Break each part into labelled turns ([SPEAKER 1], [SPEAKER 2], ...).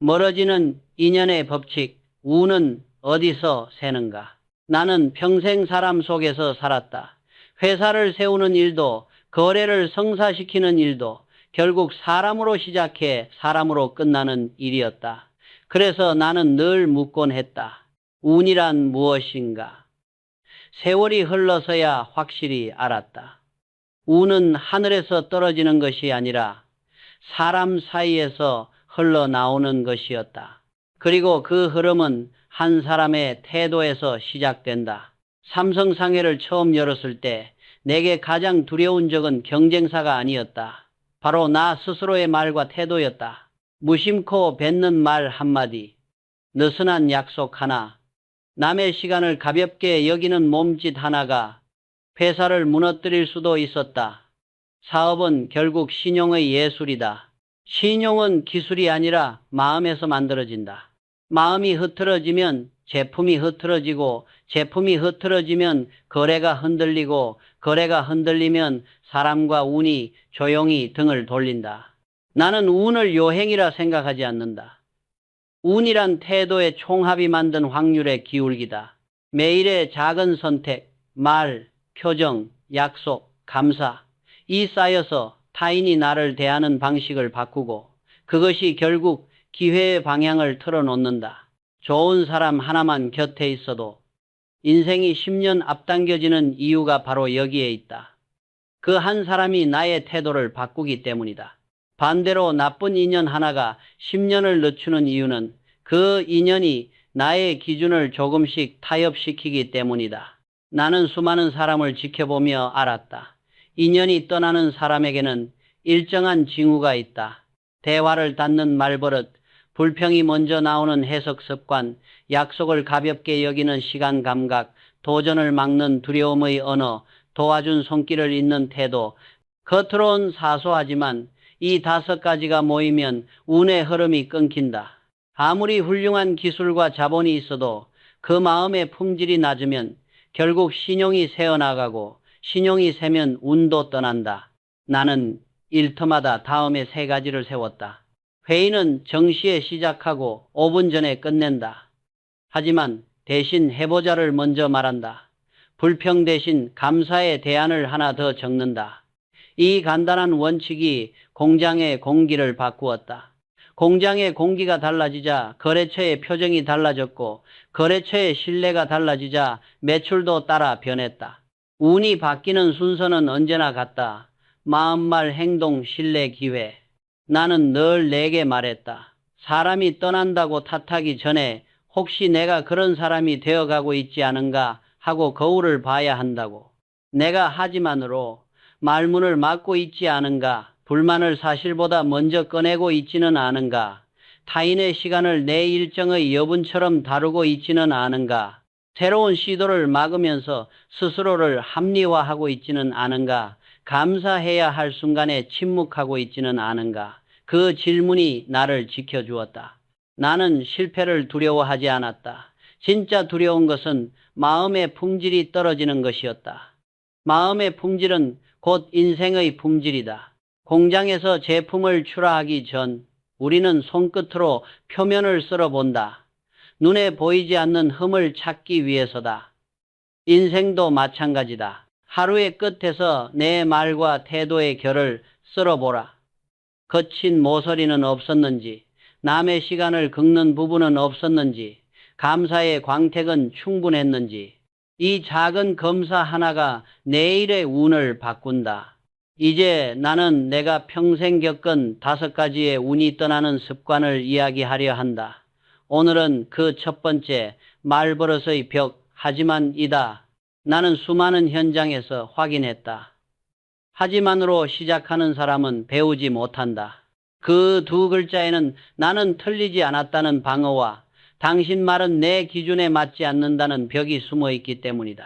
[SPEAKER 1] 멀어지는 인연의 법칙, 운은 어디서 새는가? 나는 평생 사람 속에서 살았다. 회사를 세우는 일도, 거래를 성사시키는 일도 결국 사람으로 시작해 사람으로 끝나는 일이었다. 그래서 나는 늘 묻곤 했다. 운이란 무엇인가? 세월이 흘러서야 확실히 알았다. 운은 하늘에서 떨어지는 것이 아니라 사람 사이에서 흘러나오는 것이었다. 그리고 그 흐름은 한 사람의 태도에서 시작된다. 삼성상회를 처음 열었을 때 내게 가장 두려운 적은 경쟁사가 아니었다. 바로 나 스스로의 말과 태도였다. 무심코 뱉는 말 한마디, 느슨한 약속 하나, 남의 시간을 가볍게 여기는 몸짓 하나가 회사를 무너뜨릴 수도 있었다. 사업은 결국 신용의 예술이다. 신용은 기술이 아니라 마음에서 만들어진다. 마음이 흐트러지면 제품이 흐트러지고, 제품이 흐트러지면 거래가 흔들리고, 거래가 흔들리면 사람과 운이 조용히 등을 돌린다. 나는 운을 요행이라 생각하지 않는다. 운이란 태도의 총합이 만든 확률의 기울기다. 매일의 작은 선택, 말, 표정, 약속, 감사, 이 쌓여서 타인이 나를 대하는 방식을 바꾸고 그것이 결국 기회의 방향을 틀어놓는다. 좋은 사람 하나만 곁에 있어도 인생이 10년 앞당겨지는 이유가 바로 여기에 있다. 그 한 사람이 나의 태도를 바꾸기 때문이다. 반대로 나쁜 인연 하나가 10년을 늦추는 이유는 그 인연이 나의 기준을 조금씩 타협시키기 때문이다. 나는 수많은 사람을 지켜보며 알았다. 인연이 떠나는 사람에게는 일정한 징후가 있다. 대화를 닫는 말버릇, 불평이 먼저 나오는 해석 습관, 약속을 가볍게 여기는 시간 감각, 도전을 막는 두려움의 언어, 도와준 손길을 잇는 태도, 겉으론 사소하지만 이 5가지가 모이면 운의 흐름이 끊긴다. 아무리 훌륭한 기술과 자본이 있어도 그 마음의 품질이 낮으면 결국 신용이 새어나가고 신용이 새면 운도 떠난다. 나는 일터마다 다음에 3가지를 세웠다. 회의는 정시에 시작하고 5분 전에 끝낸다. 하지만 대신 해보자를 먼저 말한다. 불평 대신 감사의 대안을 하나 더 적는다. 이 간단한 원칙이 공장의 공기를 바꾸었다. 공장의 공기가 달라지자 거래처의 표정이 달라졌고 거래처의 신뢰가 달라지자 매출도 따라 변했다. 운이 바뀌는 순서는 언제나 같다. 마음, 말, 행동, 신뢰, 기회. 나는 늘 내게 말했다. 사람이 떠난다고 탓하기 전에 혹시 내가 그런 사람이 되어가고 있지 않은가 하고 거울을 봐야 한다고. 내가 하지만으로 말문을 막고 있지 않은가, 불만을 사실보다 먼저 꺼내고 있지는 않은가, 타인의 시간을 내 일정의 여분처럼 다루고 있지는 않은가, 새로운 시도를 막으면서 스스로를 합리화하고 있지는 않은가, 감사해야 할 순간에 침묵하고 있지는 않은가. 그 질문이 나를 지켜주었다. 나는 실패를 두려워하지 않았다. 진짜 두려운 것은 마음의 품질이 떨어지는 것이었다. 마음의 품질은 곧 인생의 품질이다. 공장에서 제품을 출하하기 전 우리는 손끝으로 표면을 썰어본다. 눈에 보이지 않는 흠을 찾기 위해서다. 인생도 마찬가지다. 하루의 끝에서 내 말과 태도의 결을 썰어보라. 거친 모서리는 없었는지, 남의 시간을 긁는 부분은 없었는지, 감사의 광택은 충분했는지, 이 작은 검사 하나가 내일의 운을 바꾼다. 이제 나는 내가 평생 겪은 5가지의 운이 떠나는 습관을 이야기하려 한다. 오늘은 그 첫 번째, 말버릇의 벽, 하지만 이다. 나는 수많은 현장에서 확인했다. 하지만으로 시작하는 사람은 배우지 못한다. 그 2글자에는 나는 틀리지 않았다는 방어와 당신 말은 내 기준에 맞지 않는다는 벽이 숨어 있기 때문이다.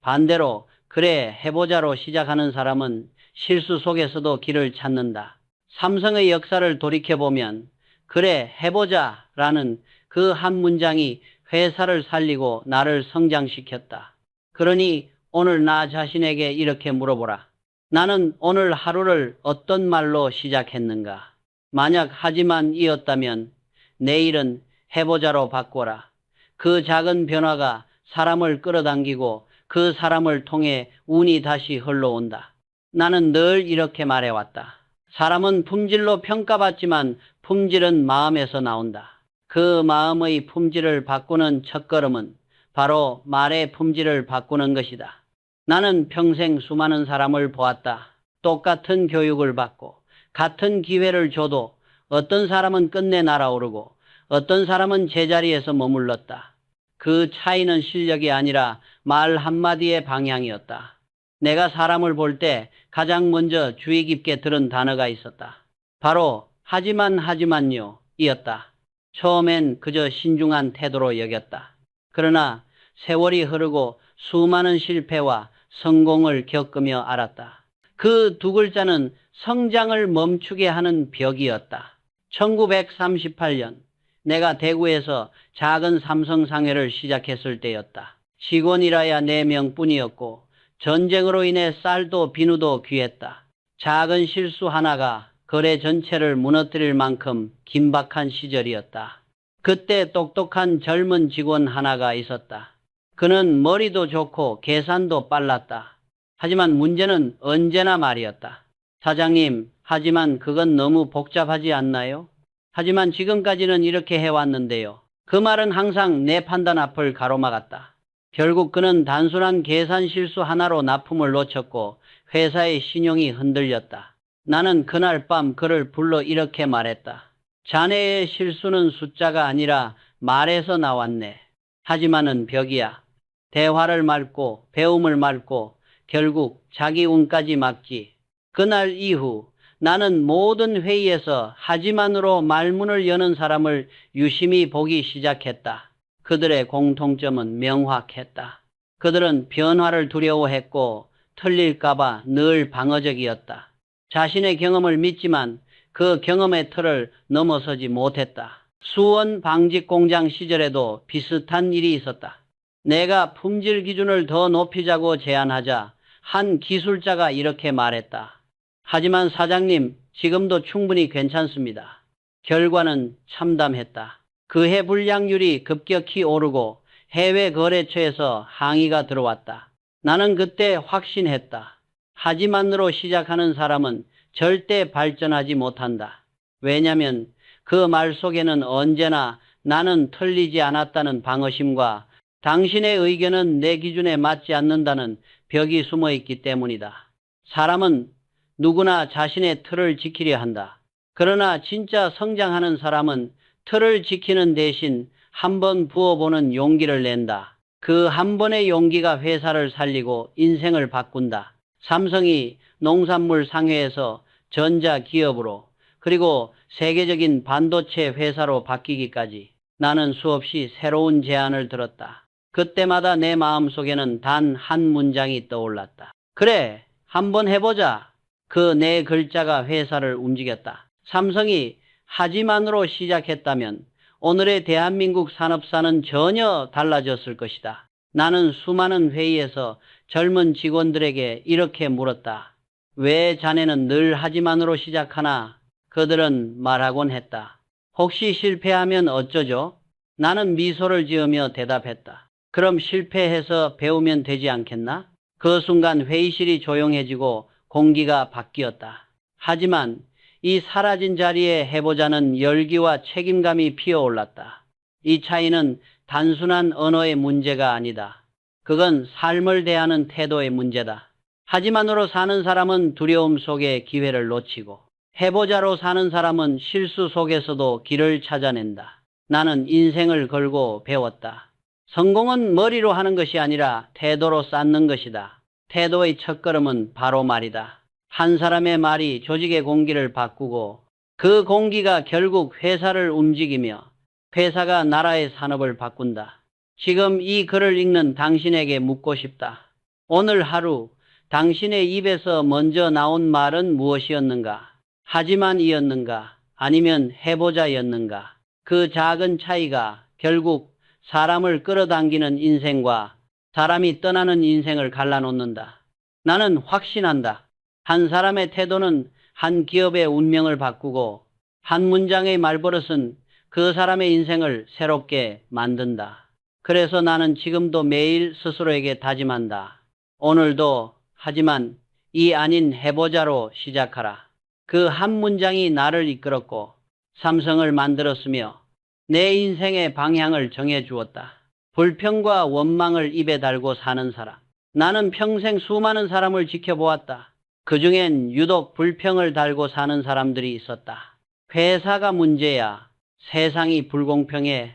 [SPEAKER 1] 반대로 그래 해보자로 시작하는 사람은 실수 속에서도 길을 찾는다. 삼성의 역사를 돌이켜보면 그래 해보자라는 그 한 문장이 회사를 살리고 나를 성장시켰다. 그러니 오늘 나 자신에게 이렇게 물어보라. 나는 오늘 하루를 어떤 말로 시작했는가? 만약 하지만이었다면 내일은 해보자로 바꿔라. 그 작은 변화가 사람을 끌어당기고 그 사람을 통해 운이 다시 흘러온다. 나는 늘 이렇게 말해왔다. 사람은 품질로 평가받지만 품질은 마음에서 나온다. 그 마음의 품질을 바꾸는 첫걸음은 바로 말의 품질을 바꾸는 것이다. 나는 평생 수많은 사람을 보았다. 똑같은 교육을 받고 같은 기회를 줘도 어떤 사람은 끝내 날아오르고 어떤 사람은 제자리에서 머물렀다. 그 차이는 실력이 아니라 말 한마디의 방향이었다. 내가 사람을 볼 때 가장 먼저 주의 깊게 들은 단어가 있었다. 바로 하지만요 이었다. 처음엔 그저 신중한 태도로 여겼다. 그러나 세월이 흐르고 수많은 실패와 성공을 겪으며 알았다. 그 두 글자는 성장을 멈추게 하는 벽이었다. 1938년 내가 대구에서 작은 삼성상회를 시작했을 때였다. 직원이라야 4명뿐이었고 전쟁으로 인해 쌀도 비누도 귀했다. 작은 실수 하나가 거래 전체를 무너뜨릴 만큼 긴박한 시절이었다. 그때 똑똑한 젊은 직원 하나가 있었다. 그는 머리도 좋고 계산도 빨랐다. 하지만 문제는 언제나 말이었다. 사장님, 하지만 그건 너무 복잡하지 않나요? 하지만 지금까지는 이렇게 해왔는데요. 그 말은 항상 내 판단 앞을 가로막았다. 결국 그는 단순한 계산 실수 하나로 납품을 놓쳤고 회사의 신용이 흔들렸다. 나는 그날 밤 그를 불러 이렇게 말했다. 자네의 실수는 숫자가 아니라 말에서 나왔네. 하지만은 벽이야. 대화를 막고 배움을 막고 결국 자기 운까지 막지. 그날 이후 나는 모든 회의에서 하지만으로 말문을 여는 사람을 유심히 보기 시작했다. 그들의 공통점은 명확했다. 그들은 변화를 두려워했고 틀릴까봐 늘 방어적이었다. 자신의 경험을 믿지만 그 경험의 틀을 넘어서지 못했다. 수원 방직 공장 시절에도 비슷한 일이 있었다. 내가 품질 기준을 더 높이자고 제안하자 한 기술자가 이렇게 말했다. 하지만 사장님, 지금도 충분히 괜찮습니다. 결과는 참담했다. 그해 불량률이 급격히 오르고 해외 거래처에서 항의가 들어왔다. 나는 그때 확신했다. 하지만으로 시작하는 사람은 절대 발전하지 못한다. 왜냐하면 그 말 속에는 언제나 나는 틀리지 않았다는 방어심과 당신의 의견은 내 기준에 맞지 않는다는 벽이 숨어 있기 때문이다. 사람은 누구나 자신의 틀을 지키려 한다. 그러나 진짜 성장하는 사람은 틀을 지키는 대신 한번 부어보는 용기를 낸다. 그 한 번의 용기가 회사를 살리고 인생을 바꾼다. 삼성이 농산물 상회에서 전자기업으로 그리고 세계적인 반도체 회사로 바뀌기까지 나는 수없이 새로운 제안을 들었다. 그때마다 내 마음속에는 단 한 문장이 떠올랐다. 그래, 한번 해보자. 그 네 글자가 회사를 움직였다. 삼성이 하지만으로 시작했다면 오늘의 대한민국 산업사는 전혀 달라졌을 것이다. 나는 수많은 회의에서 젊은 직원들에게 이렇게 물었다. 왜 자네는 늘 하지만으로 시작하나? 그들은 말하곤 했다. 혹시 실패하면 어쩌죠? 나는 미소를 지으며 대답했다. 그럼 실패해서 배우면 되지 않겠나? 그 순간 회의실이 조용해지고 공기가 바뀌었다. 하지만 이 사라진 자리에 해보자는 열기와 책임감이 피어올랐다. 이 차이는 단순한 언어의 문제가 아니다. 그건 삶을 대하는 태도의 문제다. 하지만으로 사는 사람은 두려움 속에 기회를 놓치고 해보자로 사는 사람은 실수 속에서도 길을 찾아낸다. 나는 인생을 걸고 배웠다. 성공은 머리로 하는 것이 아니라 태도로 쌓는 것이다. 태도의 첫걸음은 바로 말이다. 한 사람의 말이 조직의 공기를 바꾸고 그 공기가 결국 회사를 움직이며 회사가 나라의 산업을 바꾼다. 지금 이 글을 읽는 당신에게 묻고 싶다. 오늘 하루 당신의 입에서 먼저 나온 말은 무엇이었는가? 하지만이었는가? 아니면 해보자였는가? 그 작은 차이가 결국 사람을 끌어당기는 인생과 사람이 떠나는 인생을 갈라놓는다. 나는 확신한다. 한 사람의 태도는 한 기업의 운명을 바꾸고 한 문장의 말버릇은 그 사람의 인생을 새롭게 만든다. 그래서 나는 지금도 매일 스스로에게 다짐한다. 오늘도 하지만 이 아닌 해보자로 시작하라. 그 한 문장이 나를 이끌었고 삼성을 만들었으며 내 인생의 방향을 정해 주었다. 불평과 원망을 입에 달고 사는 사람. 나는 평생 수많은 사람을 지켜보았다. 그중엔 유독 불평을 달고 사는 사람들이 있었다. 회사가 문제야. 세상이 불공평해.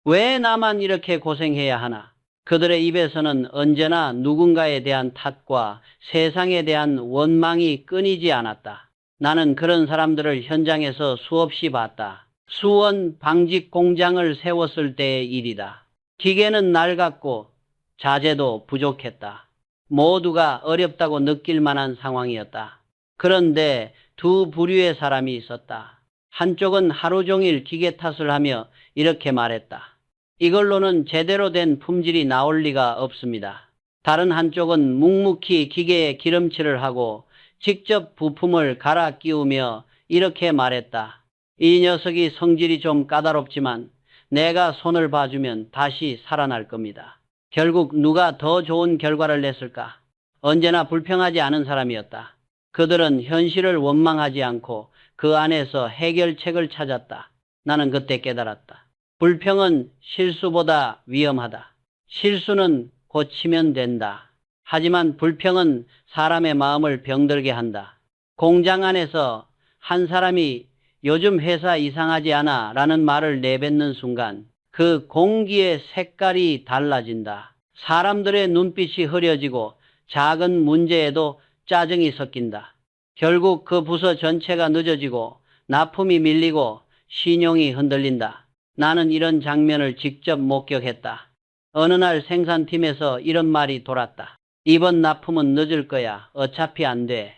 [SPEAKER 1] 왜 나만 이렇게 고생해야 하나? 그들의 입에서는 언제나 누군가에 대한 탓과 세상에 대한 원망이 끊이지 않았다. 나는 그런 사람들을 현장에서 수없이 봤다. 수원 방직 공장을 세웠을 때의 일이다. 기계는 낡았고 자재도 부족했다. 모두가 어렵다고 느낄 만한 상황이었다. 그런데 두 부류의 사람이 있었다. 한쪽은 하루 종일 기계 탓을 하며 이렇게 말했다. 이걸로는 제대로 된 품질이 나올 리가 없습니다. 다른 한쪽은 묵묵히 기계에 기름칠을 하고 직접 부품을 갈아 끼우며 이렇게 말했다. 이 녀석이 성질이 좀 까다롭지만 내가 손을 봐주면 다시 살아날 겁니다. 결국 누가 더 좋은 결과를 냈을까? 언제나 불평하지 않은 사람이었다. 그들은 현실을 원망하지 않고 그 안에서 해결책을 찾았다. 나는 그때 깨달았다. 불평은 실수보다 위험하다. 실수는 고치면 된다. 하지만 불평은 사람의 마음을 병들게 한다. 공장 안에서 한 사람이 요즘 회사 이상하지 않아 라는 말을 내뱉는 순간 그 공기의 색깔이 달라진다. 사람들의 눈빛이 흐려지고 작은 문제에도 짜증이 섞인다. 결국 그 부서 전체가 늦어지고 납품이 밀리고 신용이 흔들린다. 나는 이런 장면을 직접 목격했다. 어느 날 생산팀에서 이런 말이 돌았다. 이번 납품은 늦을 거야. 어차피 안 돼.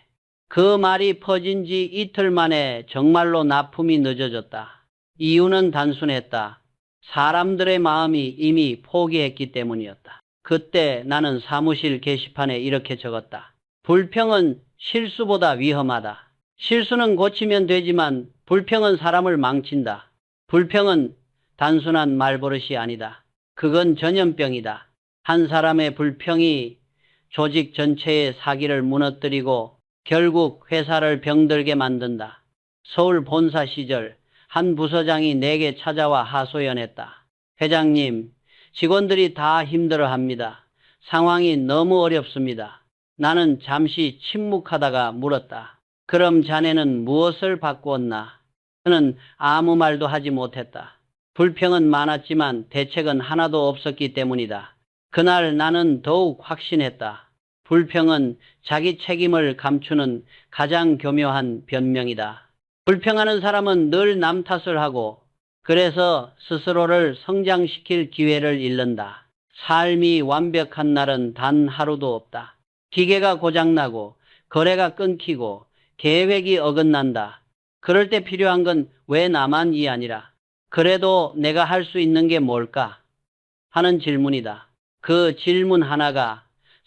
[SPEAKER 1] 그 말이 퍼진 지 이틀 만에 정말로 납품이 늦어졌다. 이유는 단순했다. 사람들의 마음이 이미 포기했기 때문이었다. 그때 나는 사무실 게시판에 이렇게 적었다. 불평은 실수보다 위험하다. 실수는 고치면 되지만 불평은 사람을 망친다. 불평은 단순한 말버릇이 아니다. 그건 전염병이다. 한 사람의 불평이 조직 전체의 사기를 무너뜨리고 결국 회사를 병들게 만든다. 서울 본사 시절 한 부서장이 내게 찾아와 하소연했다. 회장님, 직원들이 다 힘들어합니다. 상황이 너무 어렵습니다. 나는 잠시 침묵하다가 물었다. 그럼 자네는 무엇을 바꾸었나? 그는 아무 말도 하지 못했다. 불평은 많았지만 대책은 하나도 없었기 때문이다. 그날 나는 더욱 확신했다. 불평은 자기 책임을 감추는 가장 교묘한 변명이다. 불평하는 사람은 늘 남 탓을 하고 그래서 스스로를 성장시킬 기회를 잃는다. 삶이 완벽한 날은 단 하루도 없다. 기계가 고장나고 거래가 끊기고 계획이 어긋난다. 그럴 때 필요한 건 왜 나만이 아니라 그래도 내가 할 수 있는 게 뭘까? 하는 질문이다. 그 질문 하나가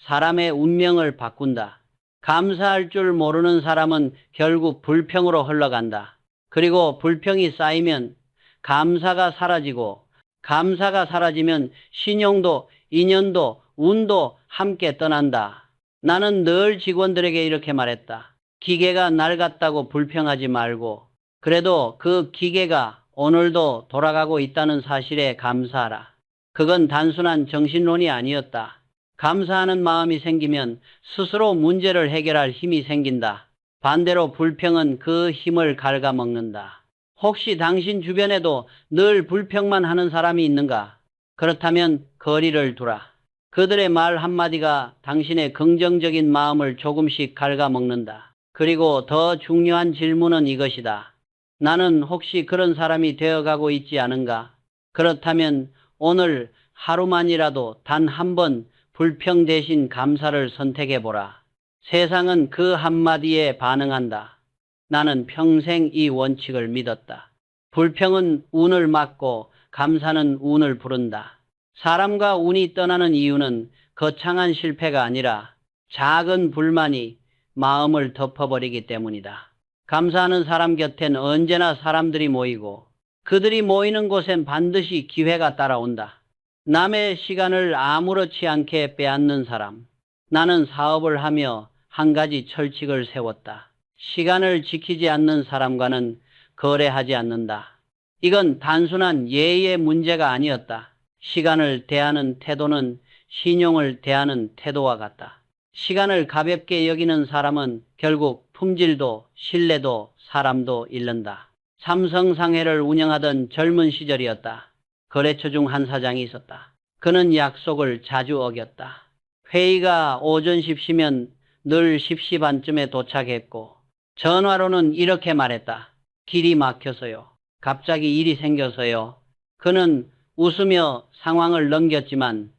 [SPEAKER 1] 사람의 운명을 바꾼다. 감사할 줄 모르는 사람은 결국 불평으로 흘러간다. 그리고 불평이 쌓이면 감사가 사라지고 감사가 사라지면 신용도 인연도 운도 함께 떠난다. 나는 늘 직원들에게 이렇게 말했다. 기계가 낡았다고 불평하지 말고 그래도 그 기계가 오늘도 돌아가고 있다는 사실에 감사하라. 그건 단순한 정신론이 아니었다. 감사하는 마음이 생기면 스스로 문제를 해결할 힘이 생긴다. 반대로 불평은 그 힘을 갉아먹는다. 혹시 당신 주변에도 늘 불평만 하는 사람이 있는가? 그렇다면 거리를 두라. 그들의 말 한마디가 당신의 긍정적인 마음을 조금씩 갉아먹는다. 그리고 더 중요한 질문은 이것이다. 나는 혹시 그런 사람이 되어가고 있지 않은가? 그렇다면 오늘 하루만이라도 단 한 번 불평 대신 감사를 선택해보라. 세상은 그 한마디에 반응한다. 나는 평생 이 원칙을 믿었다. 불평은 운을 막고 감사는 운을 부른다. 사람과 운이 떠나는 이유는 거창한 실패가 아니라 작은 불만이 마음을 덮어버리기 때문이다. 감사하는 사람 곁엔 언제나 사람들이 모이고 그들이 모이는 곳엔 반드시 기회가 따라온다. 남의 시간을 아무렇지 않게 빼앗는 사람. 나는 사업을 하며 한 가지 철칙을 세웠다. 시간을 지키지 않는 사람과는 거래하지 않는다. 이건 단순한 예의의 문제가 아니었다. 시간을 대하는 태도는 신용을 대하는 태도와 같다. 시간을 가볍게 여기는 사람은 결국 품질도 신뢰도 사람도 잃는다. 삼성상해를 운영하던 젊은 시절이었다. 거래처 중 한 사장이 있었다. 그는 약속을 자주 어겼다. 회의가 오전 10시면 늘 10시 반쯤에 도착했고 전화로는 이렇게 말했다. 길이 막혀서요. 갑자기 일이 생겨서요. 그는 웃으며 상황을 넘겼지만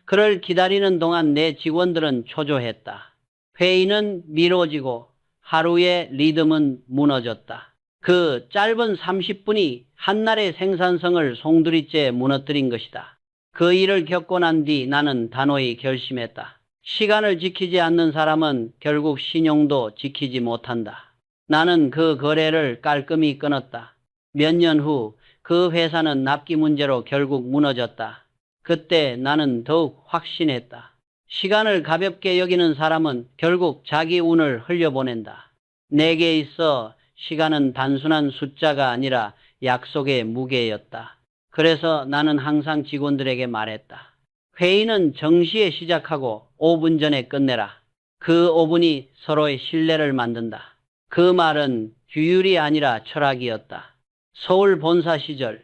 [SPEAKER 1] 그를 기다리는 동안 내 직원들은 초조했다. 회의는 미뤄지고 하루의 리듬은 무너졌다. 그 짧은 30분이 한날의 생산성을 송두리째 무너뜨린 것이다. 그 일을 겪고 난 뒤 나는 단호히 결심했다. 시간을 지키지 않는 사람은 결국 신용도 지키지 못한다. 나는 그 거래를 깔끔히 끊었다. 몇 년 후 그 회사는 납기 문제로 결국 무너졌다. 그때 나는 더욱 확신했다. 시간을 가볍게 여기는 사람은 결국 자기 운을 흘려보낸다. 내게 있어 시간은 단순한 숫자가 아니라 약속의 무게였다. 그래서 나는 항상 직원들에게 말했다. 회의는 정시에 시작하고 5분 전에 끝내라. 그 5분이 서로의 신뢰를 만든다. 그 말은 규율이 아니라 철학이었다. 서울 본사 시절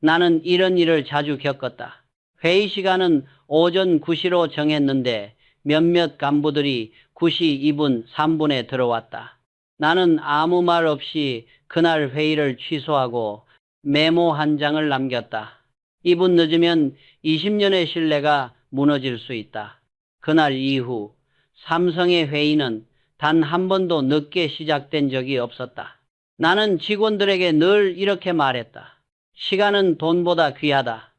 [SPEAKER 1] 나는 이런 일을 자주 겪었다. 회의 시간은 오전 9시로 정했는데 몇몇 간부들이 9시 2분 3분에 들어왔다. 나는 아무 말 없이 그날 회의를 취소하고 메모 한 장을 남겼다. 2분 늦으면 20년의 신뢰가 무너질 수 있다. 그날 이후 삼성의 회의는 단 한 번도 늦게 시작된 적이 없었다. 나는 직원들에게 늘 이렇게 말했다. 시간은 돈보다 귀하다.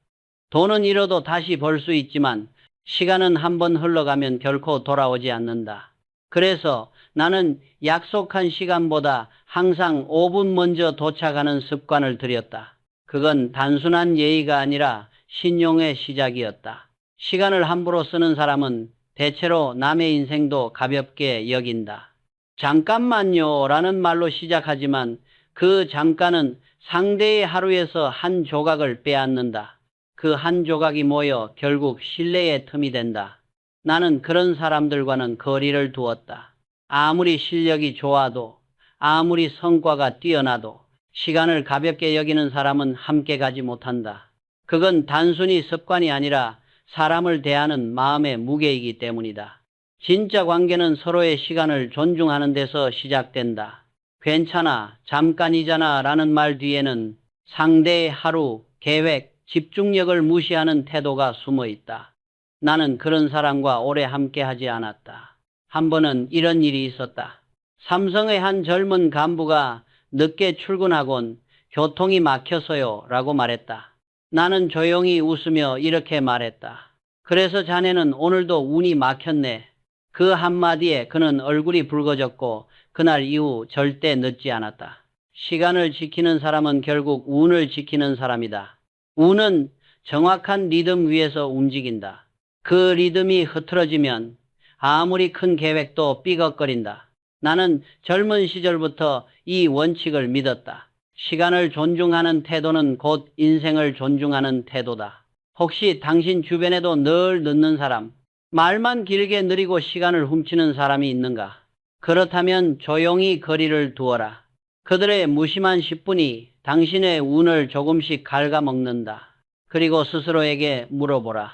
[SPEAKER 1] 돈은 잃어도 다시 벌 수 있지만 시간은 한 번 흘러가면 결코 돌아오지 않는다. 그래서 나는 약속한 시간보다 항상 5분 먼저 도착하는 습관을 들였다. 그건 단순한 예의가 아니라 신용의 시작이었다. 시간을 함부로 쓰는 사람은 대체로 남의 인생도 가볍게 여긴다. 잠깐만요 라는 말로 시작하지만 그 잠깐은 상대의 하루에서 한 조각을 빼앗는다. 그 한 조각이 모여 결국 신뢰의 틈이 된다. 나는 그런 사람들과는 거리를 두었다. 아무리 실력이 좋아도 아무리 성과가 뛰어나도 시간을 가볍게 여기는 사람은 함께 가지 못한다. 그건 단순히 습관이 아니라 사람을 대하는 마음의 무게이기 때문이다. 진짜 관계는 서로의 시간을 존중하는 데서 시작된다. 괜찮아, 잠깐이잖아 라는 말 뒤에는 상대의 하루, 계획, 집중력을 무시하는 태도가 숨어 있다. 나는 그런 사람과 오래 함께하지 않았다. 한 번은 이런 일이 있었다. 삼성의 한 젊은 간부가 늦게 출근하곤 교통이 막혀서요 라고 말했다. 나는 조용히 웃으며 이렇게 말했다. 그래서 자네는 오늘도 운이 막혔네. 그 한마디에 그는 얼굴이 붉어졌고 그날 이후 절대 늦지 않았다. 시간을 지키는 사람은 결국 운을 지키는 사람이다. 운은 정확한 리듬 위에서 움직인다. 그 리듬이 흐트러지면 아무리 큰 계획도 삐걱거린다. 나는 젊은 시절부터 이 원칙을 믿었다. 시간을 존중하는 태도는 곧 인생을 존중하는 태도다. 혹시 당신 주변에도 늘 늦는 사람, 말만 길게 느리고 시간을 훔치는 사람이 있는가? 그렇다면 조용히 거리를 두어라. 그들의 무심한 10분이 당신의 운을 조금씩 갉아먹는다. 그리고 스스로에게 물어보라.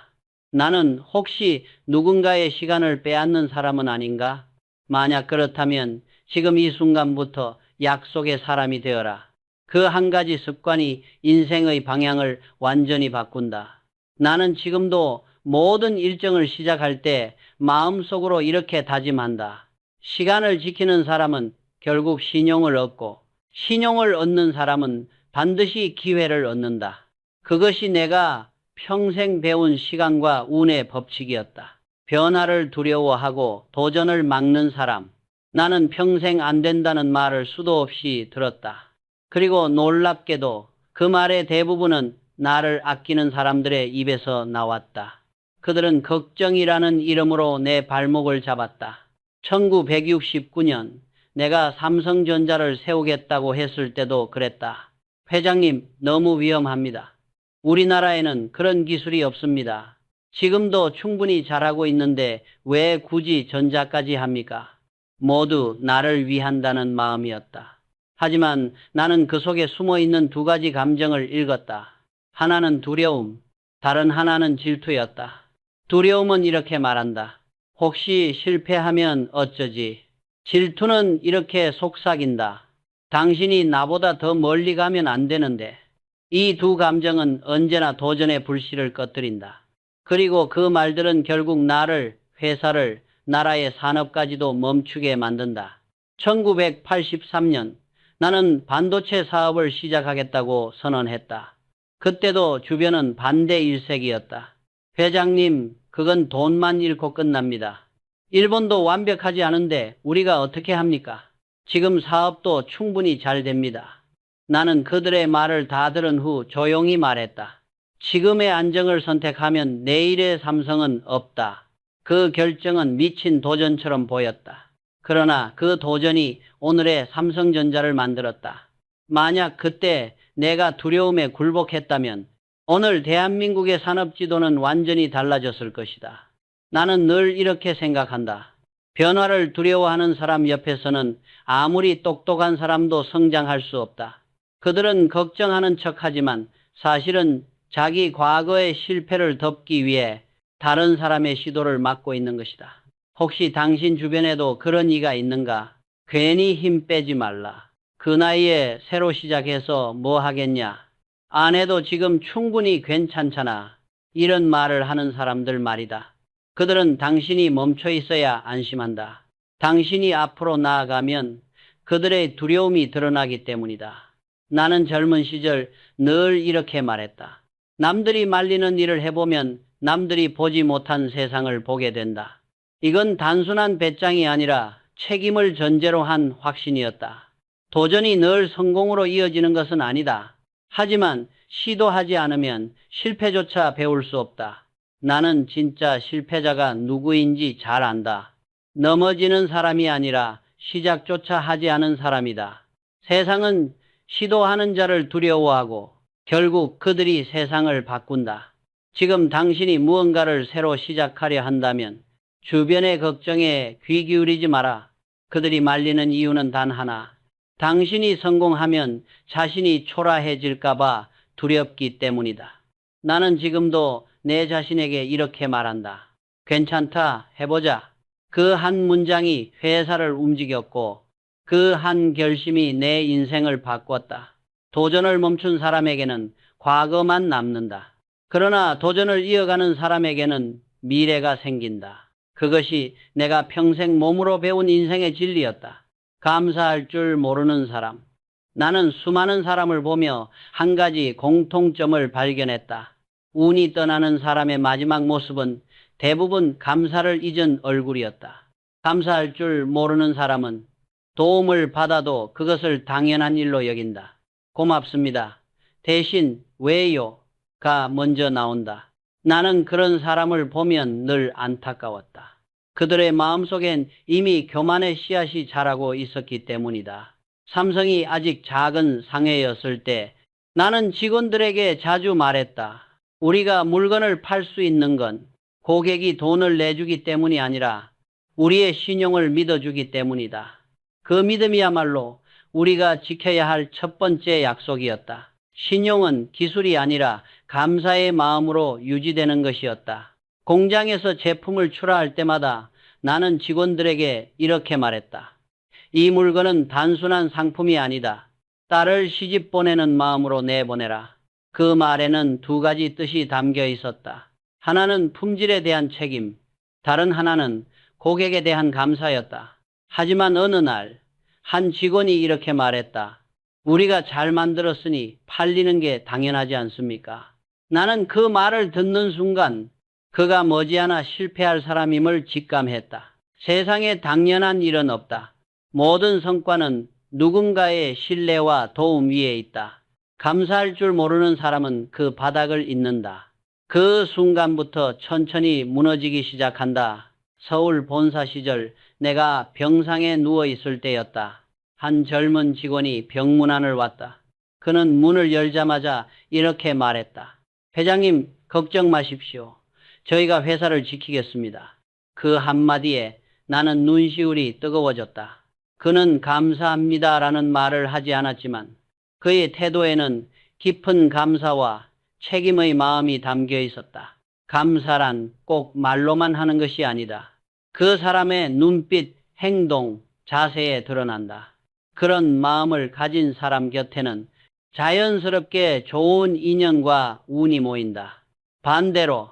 [SPEAKER 1] 나는 혹시 누군가의 시간을 빼앗는 사람은 아닌가? 만약 그렇다면 지금 이 순간부터 약속의 사람이 되어라. 그 한 가지 습관이 인생의 방향을 완전히 바꾼다. 나는 지금도 모든 일정을 시작할 때 마음속으로 이렇게 다짐한다. 시간을 지키는 사람은 결국 신용을 얻고 신용을 얻는 사람은 반드시 기회를 얻는다. 그것이 내가 평생 배운 시간과 운의 법칙이었다. 변화를 두려워하고 도전을 막는 사람. 나는 평생 안 된다는 말을 수도 없이 들었다. 그리고 놀랍게도 그 말의 대부분은 나를 아끼는 사람들의 입에서 나왔다. 그들은 걱정이라는 이름으로 내 발목을 잡았다. 1969년 내가 삼성전자를 세우겠다고 했을 때도 그랬다. 회장님, 너무 위험합니다. 우리나라에는 그런 기술이 없습니다. 지금도 충분히 잘하고 있는데 왜 굳이 전자까지 합니까? 모두 나를 위한다는 마음이었다. 하지만 나는 그 속에 숨어있는 두 가지 감정을 읽었다. 하나는 두려움, 다른 하나는 질투였다. 두려움은 이렇게 말한다. 혹시 실패하면 어쩌지? 질투는 이렇게 속삭인다. 당신이 나보다 더 멀리 가면 안 되는데. 이 두 감정은 언제나 도전의 불씨를 꺼뜨린다. 그리고 그 말들은 결국 나를, 회사를, 나라의 산업까지도 멈추게 만든다. 1983년 나는 반도체 사업을 시작하겠다고 선언했다. 그때도 주변은 반대 일색이었다. 회장님, 그건 돈만 잃고 끝납니다. 일본도 완벽하지 않은데 우리가 어떻게 합니까? 지금 사업도 충분히 잘 됩니다. 나는 그들의 말을 다 들은 후 조용히 말했다. 지금의 안정을 선택하면 내일의 삼성은 없다. 그 결정은 미친 도전처럼 보였다. 그러나 그 도전이 오늘의 삼성전자를 만들었다. 만약 그때 내가 두려움에 굴복했다면 오늘 대한민국의 산업지도는 완전히 달라졌을 것이다. 나는 늘 이렇게 생각한다. 변화를 두려워하는 사람 옆에서는 아무리 똑똑한 사람도 성장할 수 없다. 그들은 걱정하는 척하지만 사실은 자기 과거의 실패를 덮기 위해 다른 사람의 시도를 막고 있는 것이다. 혹시 당신 주변에도 그런 이가 있는가? 괜히 힘 빼지 말라. 그 나이에 새로 시작해서 뭐 하겠냐? 아내도 지금 충분히 괜찮잖아. 이런 말을 하는 사람들 말이다. 그들은 당신이 멈춰 있어야 안심한다. 당신이 앞으로 나아가면 그들의 두려움이 드러나기 때문이다. 나는 젊은 시절 늘 이렇게 말했다. 남들이 말리는 일을 해보면 남들이 보지 못한 세상을 보게 된다. 이건 단순한 배짱이 아니라 책임을 전제로 한 확신이었다. 도전이 늘 성공으로 이어지는 것은 아니다. 하지만 시도하지 않으면 실패조차 배울 수 없다. 나는 진짜 실패자가 누구인지 잘 안다. 넘어지는 사람이 아니라 시작조차 하지 않은 사람이다. 세상은 시도하는 자를 두려워하고 결국 그들이 세상을 바꾼다. 지금 당신이 무언가를 새로 시작하려 한다면 주변의 걱정에 귀 기울이지 마라. 그들이 말리는 이유는 단 하나. 당신이 성공하면 자신이 초라해질까봐 두렵기 때문이다. 나는 지금도 내 자신에게 이렇게 말한다. 괜찮다, 해보자. 그 한 문장이 회사를 움직였고 그 한 결심이 내 인생을 바꿨다. 도전을 멈춘 사람에게는 과거만 남는다. 그러나 도전을 이어가는 사람에게는 미래가 생긴다. 그것이 내가 평생 몸으로 배운 인생의 진리였다. 감사할 줄 모르는 사람. 나는 수많은 사람을 보며 한 가지 공통점을 발견했다. 운이 떠나는 사람의 마지막 모습은 대부분 감사를 잊은 얼굴이었다. 감사할 줄 모르는 사람은 도움을 받아도 그것을 당연한 일로 여긴다. 고맙습니다. 대신 왜요?가 먼저 나온다. 나는 그런 사람을 보면 늘 안타까웠다. 그들의 마음속엔 이미 교만의 씨앗이 자라고 있었기 때문이다. 삼성이 아직 작은 상해였을 때 나는 직원들에게 자주 말했다. 우리가 물건을 팔 수 있는 건 고객이 돈을 내주기 때문이 아니라 우리의 신용을 믿어주기 때문이다. 그 믿음이야말로 우리가 지켜야 할 첫 번째 약속이었다. 신용은 기술이 아니라 감사의 마음으로 유지되는 것이었다. 공장에서 제품을 출하할 때마다 나는 직원들에게 이렇게 말했다. 이 물건은 단순한 상품이 아니다. 딸을 시집 보내는 마음으로 내보내라. 그 말에는 두 가지 뜻이 담겨 있었다. 하나는 품질에 대한 책임, 다른 하나는 고객에 대한 감사였다. 하지만 어느 날 한 직원이 이렇게 말했다. 우리가 잘 만들었으니 팔리는 게 당연하지 않습니까? 나는 그 말을 듣는 순간 그가 머지않아 실패할 사람임을 직감했다. 세상에 당연한 일은 없다. 모든 성과는 누군가의 신뢰와 도움 위에 있다. 감사할 줄 모르는 사람은 그 바닥을 잇는다. 그 순간부터 천천히 무너지기 시작한다. 서울 본사 시절 내가 병상에 누워 있을 때였다. 한 젊은 직원이 병문안을 왔다. 그는 문을 열자마자 이렇게 말했다. 회장님, 걱정 마십시오. 저희가 회사를 지키겠습니다. 그 한마디에 나는 눈시울이 뜨거워졌다. 그는 감사합니다라는 말을 하지 않았지만 그의 태도에는 깊은 감사와 책임의 마음이 담겨 있었다. 감사란 꼭 말로만 하는 것이 아니다. 그 사람의 눈빛, 행동, 자세에 드러난다. 그런 마음을 가진 사람 곁에는 자연스럽게 좋은 인연과 운이 모인다. 반대로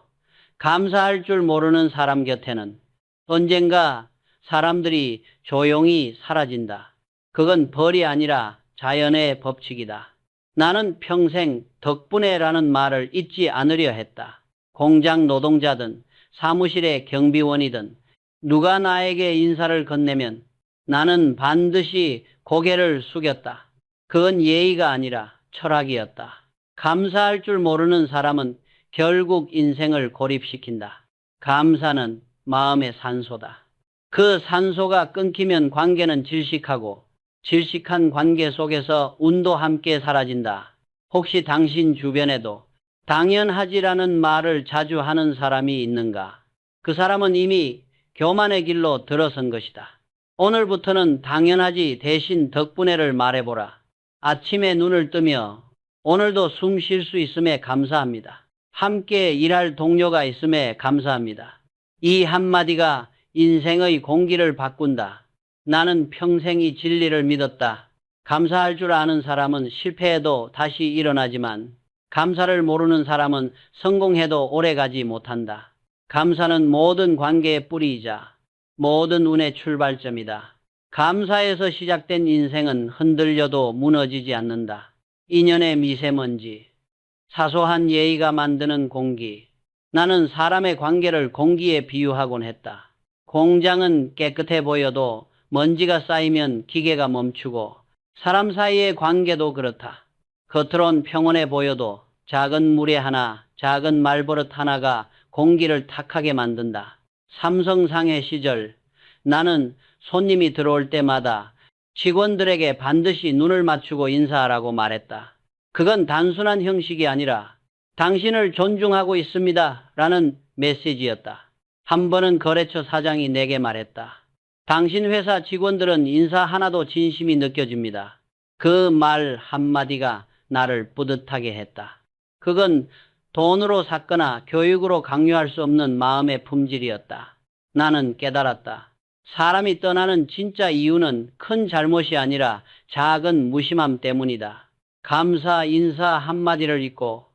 [SPEAKER 1] 감사할 줄 모르는 사람 곁에는 언젠가 사람들이 조용히 사라진다. 그건 벌이 아니라 자연의 법칙이다. 나는 평생 덕분에라는 말을 잊지 않으려 했다. 공장 노동자든 사무실의 경비원이든 누가 나에게 인사를 건네면 나는 반드시 고개를 숙였다. 그건 예의가 아니라 철학이었다. 감사할 줄 모르는 사람은 결국 인생을 고립시킨다. 감사는 마음의 산소다. 그 산소가 끊기면 관계는 질식하고 질식한 관계 속에서 운도 함께 사라진다. 혹시 당신 주변에도 당연하지라는 말을 자주 하는 사람이 있는가? 그 사람은 이미 교만의 길로 들어선 것이다. 오늘부터는 당연하지 대신 덕분에를 말해보라. 아침에 눈을 뜨며 오늘도 숨 쉴 수 있음에 감사합니다. 함께 일할 동료가 있음에 감사합니다. 이 한마디가 인생의 공기를 바꾼다. 나는 평생 이 진리를 믿었다. 감사할 줄 아는 사람은 실패해도 다시 일어나지만 감사를 모르는 사람은 성공해도 오래가지 못한다. 감사는 모든 관계의 뿌리이자 모든 운의 출발점이다. 감사에서 시작된 인생은 흔들려도 무너지지 않는다. 인연의 미세먼지, 사소한 예의가 만드는 공기. 나는 사람의 관계를 공기에 비유하곤 했다. 공장은 깨끗해 보여도 먼지가 쌓이면 기계가 멈추고 사람 사이의 관계도 그렇다. 겉으론 평온해 보여도 작은 무례 하나, 작은 말버릇 하나가 공기를 탁하게 만든다. 삼성상해 시절 나는 손님이 들어올 때마다 직원들에게 반드시 눈을 맞추고 인사하라고 말했다. 그건 단순한 형식이 아니라 당신을 존중하고 있습니다 라는 메시지였다. 한 번은 거래처 사장이 내게 말했다. 당신 회사 직원들은 인사 하나도 진심이 느껴집니다. 그 말 한마디가 나를 뿌듯하게 했다. 그건 돈으로 샀거나 교육으로 강요할 수 없는 마음의 품질이었다. 나는 깨달았다. 사람이 떠나는 진짜 이유는 큰 잘못이 아니라 작은 무심함 때문이다. 감사 인사 한마디를 잊고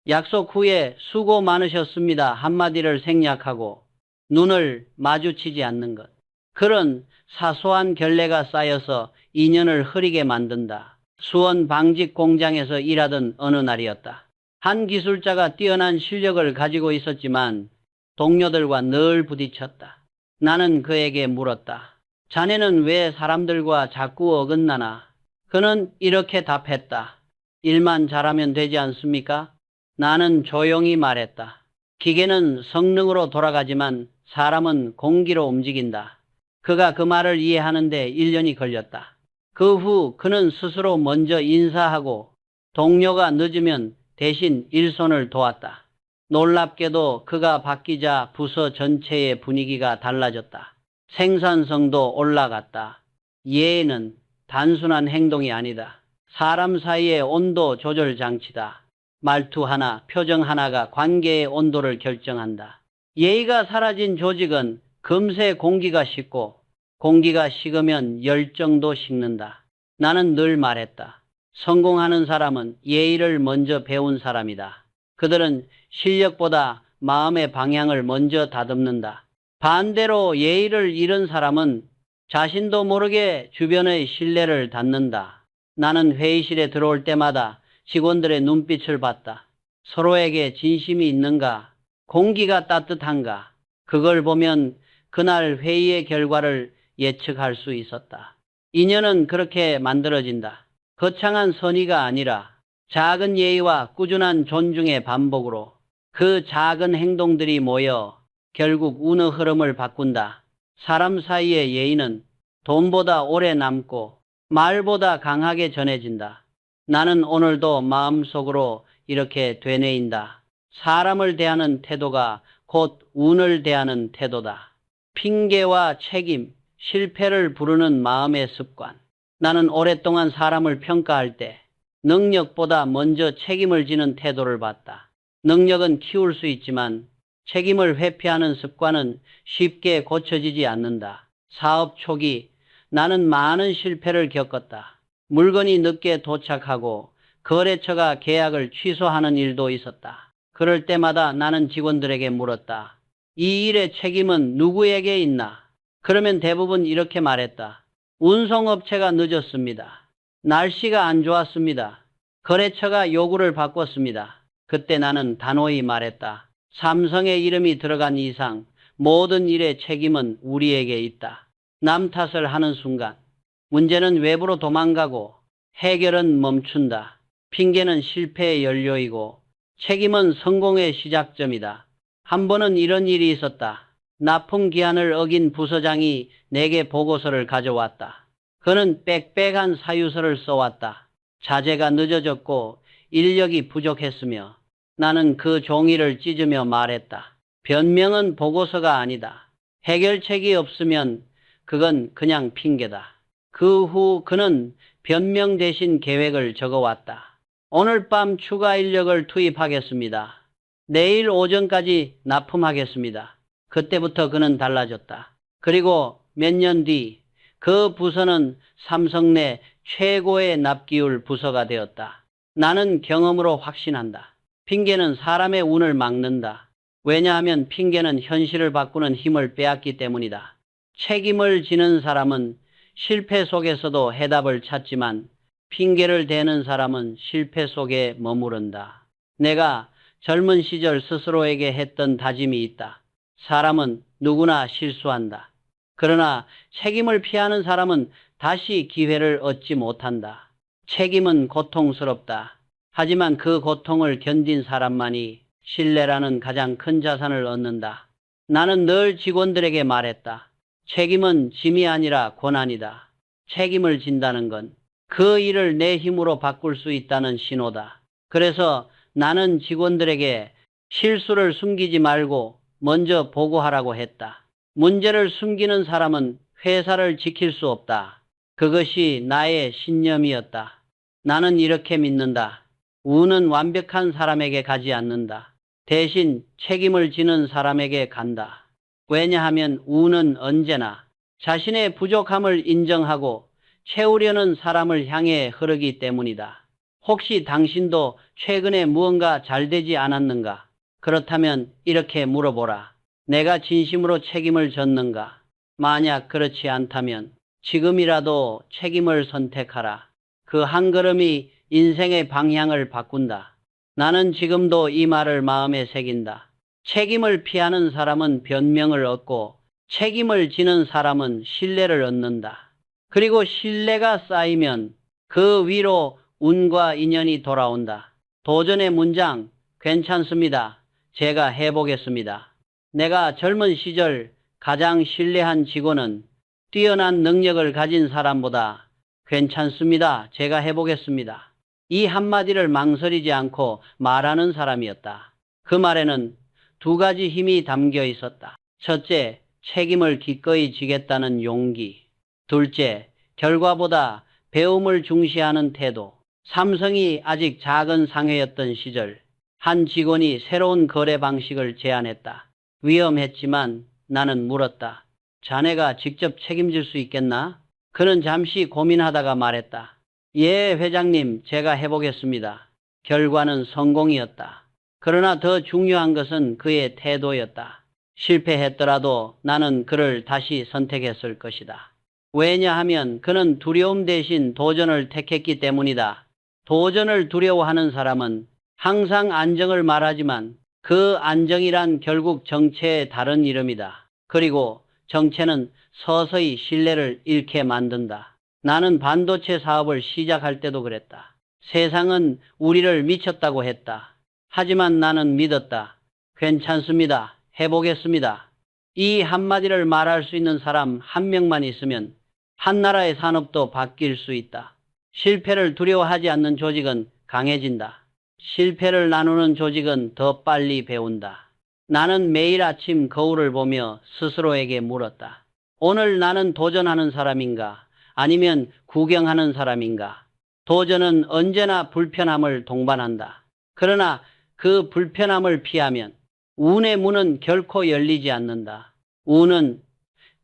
[SPEAKER 1] 약속 후에 수고 많으셨습니다 한마디를 생략하고 눈을 마주치지 않는 것. 그런 사소한 결례가 쌓여서 인연을 흐리게 만든다. 수원 방직 공장에서 일하던 어느 날이었다. 한 기술자가 뛰어난 실력을 가지고 있었지만 동료들과 늘 부딪혔다. 나는 그에게 물었다. 자네는 왜 사람들과 자꾸 어긋나나? 그는 이렇게 답했다. 일만 잘하면 되지 않습니까? 나는 조용히 말했다. 기계는 성능으로 돌아가지만 사람은 공기로 움직인다. 그가 그 말을 이해하는데 1년이 걸렸다. 그 후 그는 스스로 먼저 인사하고 동료가 늦으면 대신 일손을 도왔다. 놀랍게도 그가 바뀌자 부서 전체의 분위기가 달라졌다. 생산성도 올라갔다. 예의는 단순한 행동이 아니다. 사람 사이의 온도 조절 장치다. 말투 하나, 표정 하나가 관계의 온도를 결정한다. 예의가 사라진 조직은 금세 공기가 식고 공기가 식으면 열정도 식는다. 나는 늘 말했다. 성공하는 사람은 예의를 먼저 배운 사람이다. 그들은 실력보다 마음의 방향을 먼저 다듬는다. 반대로 예의를 잃은 사람은 자신도 모르게 주변의 신뢰를 닫는다. 나는 회의실에 들어올 때마다 직원들의 눈빛을 봤다. 서로에게 진심이 있는가? 공기가 따뜻한가? 그걸 보면 그날 회의의 결과를 예측할 수 있었다. 인연은 그렇게 만들어진다. 거창한 선의가 아니라 작은 예의와 꾸준한 존중의 반복으로 그 작은 행동들이 모여 결국 운의 흐름을 바꾼다. 사람 사이의 예의는 돈보다 오래 남고 말보다 강하게 전해진다. 나는 오늘도 마음속으로 이렇게 되뇌인다. 사람을 대하는 태도가 곧 운을 대하는 태도다. 핑계와 책임, 실패를 부르는 마음의 습관. 나는 오랫동안 사람을 평가할 때 능력보다 먼저 책임을 지는 태도를 봤다. 능력은 키울 수 있지만 책임을 회피하는 습관은 쉽게 고쳐지지 않는다. 사업 초기 나는 많은 실패를 겪었다. 물건이 늦게 도착하고 거래처가 계약을 취소하는 일도 있었다. 그럴 때마다 나는 직원들에게 물었다. 이 일의 책임은 누구에게 있나? 그러면 대부분 이렇게 말했다. 운송업체가 늦었습니다. 날씨가 안 좋았습니다. 거래처가 요구를 바꿨습니다. 그때 나는 단호히 말했다. 삼성의 이름이 들어간 이상 모든 일의 책임은 우리에게 있다. 남 탓을 하는 순간 문제는 외부로 도망가고 해결은 멈춘다. 핑계는 실패의 연료이고 책임은 성공의 시작점이다. 한 번은 이런 일이 있었다. 납품 기한을 어긴 부서장이 내게 보고서를 가져왔다. 그는 빽빽한 사유서를 써왔다. 자재가 늦어졌고 인력이 부족했으며 나는 그 종이를 찢으며 말했다. 변명은 보고서가 아니다. 해결책이 없으면 그건 그냥 핑계다. 그 후 그는 변명 대신 계획을 적어왔다. 오늘 밤 추가 인력을 투입하겠습니다. 내일 오전까지 납품하겠습니다. 그때부터 그는 달라졌다. 그리고 몇 년 뒤 그 부서는 삼성 내 최고의 납기율 부서가 되었다. 나는 경험으로 확신한다. 핑계는 사람의 운을 막는다. 왜냐하면 핑계는 현실을 바꾸는 힘을 빼앗기 때문이다. 책임을 지는 사람은 실패 속에서도 해답을 찾지만 핑계를 대는 사람은 실패 속에 머무른다. 내가 젊은 시절 스스로에게 했던 다짐이 있다. 사람은 누구나 실수한다. 그러나 책임을 피하는 사람은 다시 기회를 얻지 못한다. 책임은 고통스럽다. 하지만 그 고통을 견딘 사람만이 신뢰라는 가장 큰 자산을 얻는다. 나는 늘 직원들에게 말했다. 책임은 짐이 아니라 고난이다. 책임을 진다는 건 그 일을 내 힘으로 바꿀 수 있다는 신호다. 그래서 나는 직원들에게 실수를 숨기지 말고 먼저 보고하라고 했다. 문제를 숨기는 사람은 회사를 지킬 수 없다. 그것이 나의 신념이었다. 나는 이렇게 믿는다. 운은 완벽한 사람에게 가지 않는다. 대신 책임을 지는 사람에게 간다. 왜냐하면 운은 언제나 자신의 부족함을 인정하고 채우려는 사람을 향해 흐르기 때문이다. 혹시 당신도 최근에 무언가 잘 되지 않았는가? 그렇다면 이렇게 물어보라. 내가 진심으로 책임을 졌는가? 만약 그렇지 않다면 지금이라도 책임을 선택하라. 그 한 걸음이 인생의 방향을 바꾼다. 나는 지금도 이 말을 마음에 새긴다. 책임을 피하는 사람은 변명을 얻고 책임을 지는 사람은 신뢰를 얻는다. 그리고 신뢰가 쌓이면 그 위로 운과 인연이 돌아온다. 도전의 문장, 괜찮습니다. 제가 해보겠습니다. 내가 젊은 시절 가장 신뢰한 직원은 뛰어난 능력을 가진 사람보다 괜찮습니다. 제가 해보겠습니다. 이 한마디를 망설이지 않고 말하는 사람이었다. 그 말에는 두 가지 힘이 담겨 있었다. 첫째, 책임을 기꺼이 지겠다는 용기. 둘째, 결과보다 배움을 중시하는 태도. 삼성이 아직 작은 상회였던 시절, 한 직원이 새로운 거래 방식을 제안했다. 위험했지만 나는 물었다. 자네가 직접 책임질 수 있겠나? 그는 잠시 고민하다가 말했다. 예, 회장님, 제가 해보겠습니다. 결과는 성공이었다. 그러나 더 중요한 것은 그의 태도였다. 실패했더라도 나는 그를 다시 선택했을 것이다. 왜냐하면 그는 두려움 대신 도전을 택했기 때문이다. 도전을 두려워하는 사람은 항상 안정을 말하지만 그 안정이란 결국 정체의 다른 이름이다. 그리고 정체는 서서히 신뢰를 잃게 만든다. 나는 반도체 사업을 시작할 때도 그랬다. 세상은 우리를 미쳤다고 했다. 하지만 나는 믿었다. 괜찮습니다. 해보겠습니다. 이 한마디를 말할 수 있는 사람 한 명만 있으면 한 나라의 산업도 바뀔 수 있다. 실패를 두려워하지 않는 조직은 강해진다. 실패를 나누는 조직은 더 빨리 배운다. 나는 매일 아침 거울을 보며 스스로에게 물었다. 오늘 나는 도전하는 사람인가? 아니면 구경하는 사람인가? 도전은 언제나 불편함을 동반한다. 그러나 그 불편함을 피하면 운의 문은 결코 열리지 않는다. 운은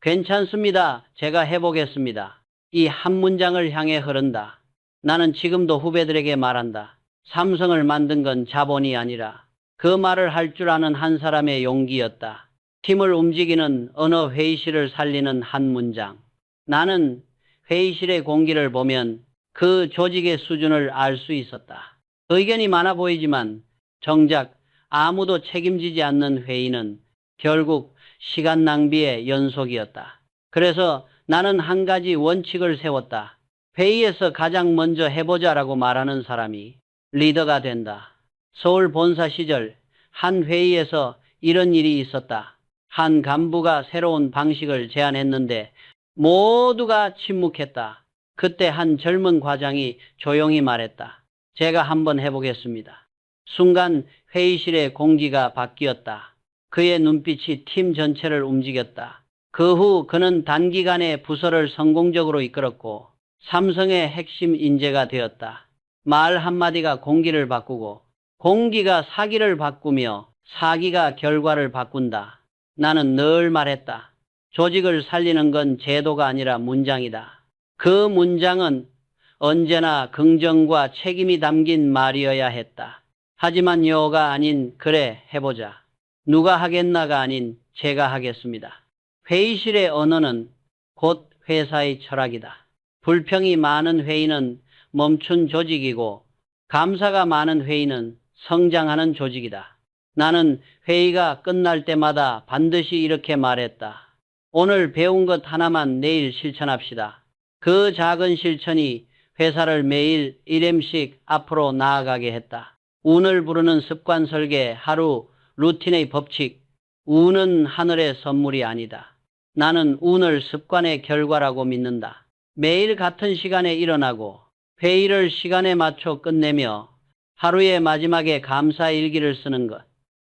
[SPEAKER 1] 괜찮습니다. 제가 해보겠습니다. 이 한 문장을 향해 흐른다. 나는 지금도 후배들에게 말한다. 삼성을 만든 건 자본이 아니라 그 말을 할 줄 아는 한 사람의 용기였다. 팀을 움직이는 어느 회의실을 살리는 한 문장. 나는 회의실의 공기를 보면 그 조직의 수준을 알 수 있었다. 의견이 많아 보이지만 정작 아무도 책임지지 않는 회의는 결국 시간 낭비의 연속이었다. 그래서 나는 한 가지 원칙을 세웠다. 회의에서 가장 먼저 해보자라고 말하는 사람이 리더가 된다. 서울 본사 시절 한 회의에서 이런 일이 있었다. 한 간부가 새로운 방식을 제안했는데 모두가 침묵했다. 그때 한 젊은 과장이 조용히 말했다. 제가 한번 해보겠습니다. 순간 회의실의 공기가 바뀌었다. 그의 눈빛이 팀 전체를 움직였다. 그 후 그는 단기간에 부서를 성공적으로 이끌었고 삼성의 핵심 인재가 되었다. 말 한마디가 공기를 바꾸고 공기가 사기를 바꾸며 사기가 결과를 바꾼다. 나는 늘 말했다. 조직을 살리는 건 제도가 아니라 문장이다. 그 문장은 언제나 긍정과 책임이 담긴 말이어야 했다. 하지만 여가 아닌 그래 해보자. 누가 하겠나가 아닌 제가 하겠습니다. 회의실의 언어는 곧 회사의 철학이다. 불평이 많은 회의는 멈춘 조직이고 감사가 많은 회의는 성장하는 조직이다. 나는 회의가 끝날 때마다 반드시 이렇게 말했다. 오늘 배운 것 하나만 내일 실천합시다. 그 작은 실천이 회사를 매일 1M씩 앞으로 나아가게 했다. 운을 부르는 습관 설계, 하루 루틴의 법칙. 운은 하늘의 선물이 아니다. 나는 운을 습관의 결과라고 믿는다. 매일 같은 시간에 일어나고 회의를 시간에 맞춰 끝내며 하루의 마지막에 감사 일기를 쓰는 것.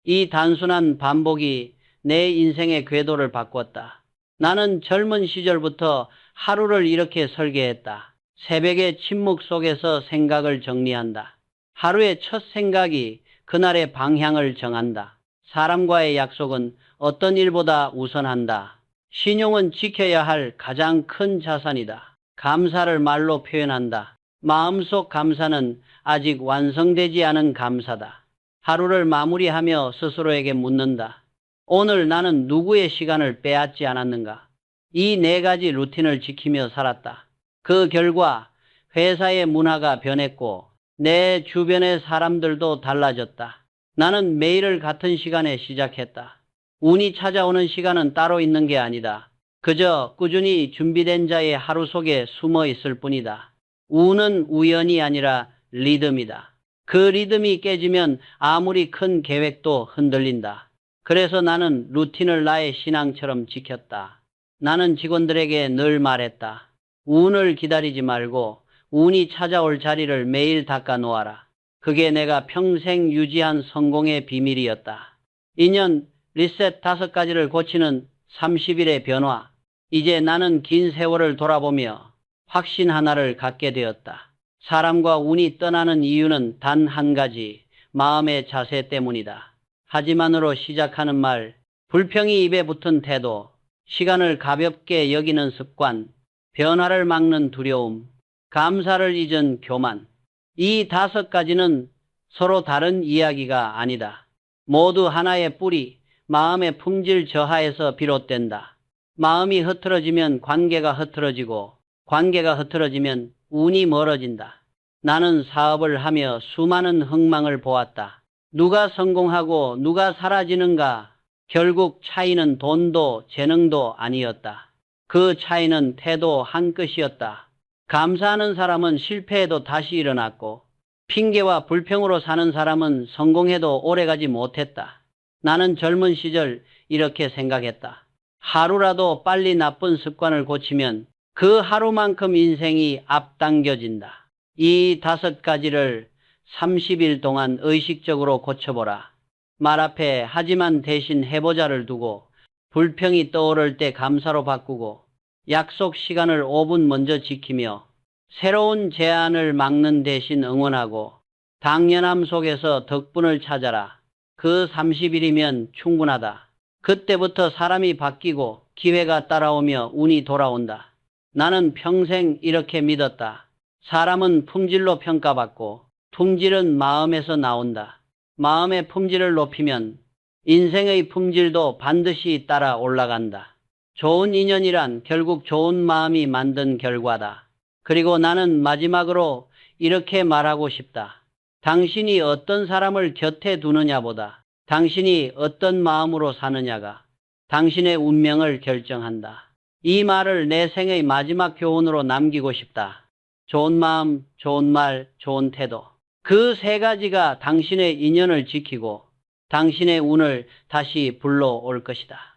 [SPEAKER 1] 이 단순한 반복이 내 인생의 궤도를 바꿨다. 나는 젊은 시절부터 하루를 이렇게 설계했다. 새벽의 침묵 속에서 생각을 정리한다. 하루의 첫 생각이 그날의 방향을 정한다. 사람과의 약속은 어떤 일보다 우선한다. 신용은 지켜야 할 가장 큰 자산이다. 감사를 말로 표현한다. 마음속 감사는 아직 완성되지 않은 감사다. 하루를 마무리하며 스스로에게 묻는다. 오늘 나는 누구의 시간을 빼앗지 않았는가? 이 네 가지 루틴을 지키며 살았다. 그 결과 회사의 문화가 변했고 내 주변의 사람들도 달라졌다. 나는 매일을 같은 시간에 시작했다. 운이 찾아오는 시간은 따로 있는 게 아니다. 그저 꾸준히 준비된 자의 하루 속에 숨어 있을 뿐이다. 운은 우연이 아니라 리듬이다. 그 리듬이 깨지면 아무리 큰 계획도 흔들린다. 그래서 나는 루틴을 나의 신앙처럼 지켰다. 나는 직원들에게 늘 말했다. 운을 기다리지 말고 운이 찾아올 자리를 매일 닦아 놓아라. 그게 내가 평생 유지한 성공의 비밀이었다. 2년 리셋 5가지를 고치는 30일의 변화. 이제 나는 긴 세월을 돌아보며 확신 하나를 갖게 되었다. 사람과 운이 떠나는 이유는 단 한 가지, 마음의 자세 때문이다. 하지만으로 시작하는 말, 불평이 입에 붙은 태도, 시간을 가볍게 여기는 습관, 변화를 막는 두려움, 감사를 잊은 교만. 이 5가지는 서로 다른 이야기가 아니다. 모두 하나의 뿌리, 마음의 품질 저하에서 비롯된다. 마음이 흐트러지면 관계가 흐트러지고 관계가 흐트러지면 운이 멀어진다. 나는 사업을 하며 수많은 흥망을 보았다. 누가 성공하고 누가 사라지는가? 결국 차이는 돈도 재능도 아니었다. 그 차이는 태도 한 끝이었다. 감사하는 사람은 실패해도 다시 일어났고 핑계와 불평으로 사는 사람은 성공해도 오래가지 못했다. 나는 젊은 시절 이렇게 생각했다. 하루라도 빨리 나쁜 습관을 고치면 그 하루만큼 인생이 앞당겨진다. 이 5가지를 30일 동안 의식적으로 고쳐보라. 말 앞에 하지만 대신 해보자를 두고 불평이 떠오를 때 감사로 바꾸고 약속 시간을 5분 먼저 지키며 새로운 제안을 막는 대신 응원하고 당연함 속에서 덕분을 찾아라. 그 30일이면 충분하다. 그때부터 사람이 바뀌고 기회가 따라오며 운이 돌아온다. 나는 평생 이렇게 믿었다. 사람은 품질로 평가받고 품질은 마음에서 나온다. 마음의 품질을 높이면 인생의 품질도 반드시 따라 올라간다. 좋은 인연이란 결국 좋은 마음이 만든 결과다. 그리고 나는 마지막으로 이렇게 말하고 싶다. 당신이 어떤 사람을 곁에 두느냐보다 당신이 어떤 마음으로 사느냐가 당신의 운명을 결정한다. 이 말을 내 생의 마지막 교훈으로 남기고 싶다. 좋은 마음, 좋은 말, 좋은 태도. 그 3가지가 당신의 인연을 지키고 당신의 운을 다시 불러올 것이다.